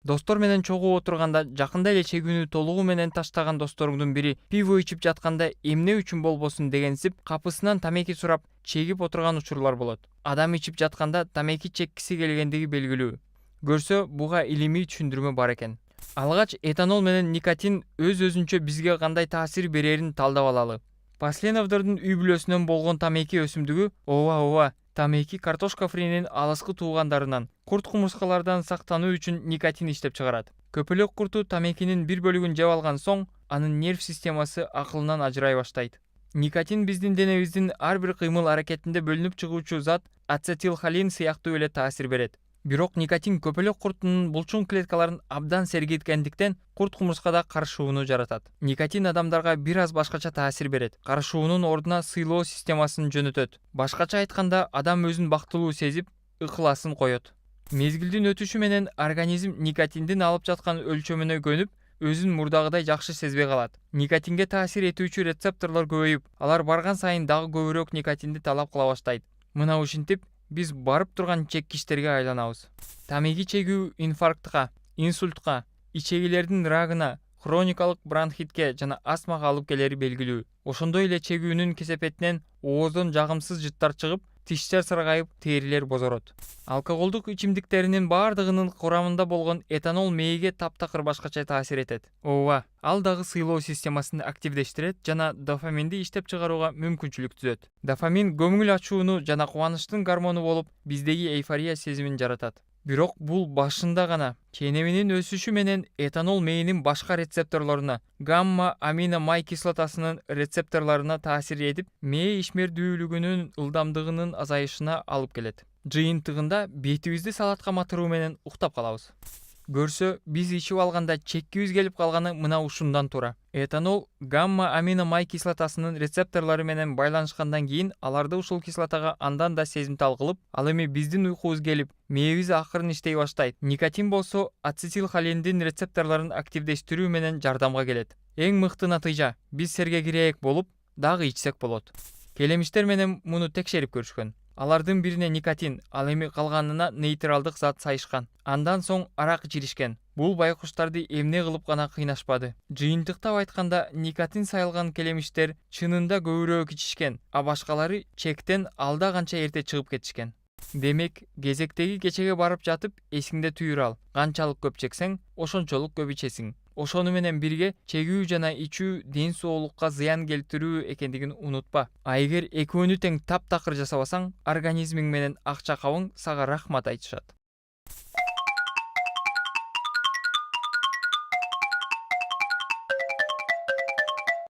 Достор менен чогуу отурганда жакында эле чегүүнү толугу менен таштаган досторуңдун бири пиво ичип жатканда эмне үчүн болбосун дегенсип капысынан тамеки сурап чегип отурган учурлар болот. Адам ичип жатканда тамеки чеккиси келгендиги белгилүү. Көрсө буга илимий түшүндүрмө бар экен. Алгач этанол менен никотин өз-өзүнчө бизге кандай таасир берерин талдап алалы. Посленовдордун үй бүлөсүнөн болгон тамеки өсүмдүгү ооба тамеки картошка фринин алыскы туугандарынан курт кумурскалардан сактануу үчүн никотин иштеп чыгарат. Көпөлөк курту тамекинин бир бөлүгүн жеп алган соң анын нерв системасы акылынан ажырай баштайт. Никотин биздин денебиздин ар бир кыймыл аракетинде бөлүнүп чыгуучу зат ацетилхолин сыяктуу эле таасир берет. Бирок никотин көпөлөк курттун булчуң клеткаларын абдан сергиткендиктен курт кумурскада карышууну жаратат. Никотин адамдарга бир аз башкача таасир берет. Карышуунун ордуна сыйлоо системасын жөнөтөт. Башкача айтканда, адам өзүн бактылуу сезип, ыкыласын коет. Мезгилдин өтүшү менен организм никотиндин алып жаткан өлчөмүнө көнүп, өзүн мурдагыдай жакшы сезбей калат. Никотинге таасир этүүчү рецепторлор көбөйүп, алар барган сайын дагы көбүрөөк никотинди талап кыла баштайт. Мына ушинтип биз барып турган чеккичтерге айланабыз. Тамеки чегүү инфарктка, инсультка, ичегилердин рагына, хроникалык бронхитке жана астмага алып келери белгилүү. Ошондой эле чегүүнүн кесепетинен ооздон жагымсыз жыттар чыгып, тиштер сыргайып, терилер бозорот. Алкоголдук ичимдиктеринин баардыгынын курамында болгон этанол мээге таптакыр башкача таасир этет. Ооба, ал дагы сыйлоо системасын активдештирет жана дофаминди иштеп чыгарууга мүмкүнчүлүк түзөт. Дофамин көңүл ачууну жана кубанычтын гормону болуп, биздеги эйфория сезимин жаратат. Бирок бул башында гана. Ченеминин өсүшү менен этанол мээнин башка рецепторлоруна, гамма амино май кислотасынын рецепторлоруна таасир этип, мээ ишмердүүлүгүнүн ылдамдыгынын азайышына алып келет. Жыйынтыгында бетибизди салатка матыруу менен уктап калабыз. Көрсө, биз ичип алганда чеккибиз келип калганы мына ушундан тура. Этанол гамма амино май кислотасынын рецепторлору менен байланышкандан кийин аларды ушул кислотага андан да сезимтал кылып, ал эми биздин уйкубуз келип, мээбиз акырын иштей баштайт. Никотин болсо ацетилхолиндин рецепторлорун активдештирүү менен жардамга келет. Эң мыкты натыйжа, биз сергегирээк болуп, дагы ичсек болот. Келемиштер менен муну текшерип көрүшкөн. Алардын бирине никотин, ал эми калганына нейтралдык зат сайышкан. Андан соң арак ичиришкен. Бул байкуштарды эмне кылып гана кыйнашпады. Жыйынтыктап айтканда, никотин сайылган келемиштер чынында көбүрөөк ичишкен, а башкалары чектен алда канча эрте чыгып кетишкен. Демек, кезектеги кечеге барып жатып, эсиңде түйүр ал. Канчалык көп чексең, ошончолук көп ичесиң. Ошону менен бирге чегүү жана ичүү ден соолукка зыян келтирүү экендигин унутпа. А эгер экөөнү тең таптакыр жасабасаң, организмиң менен акча кабың сага рахмат айтышат.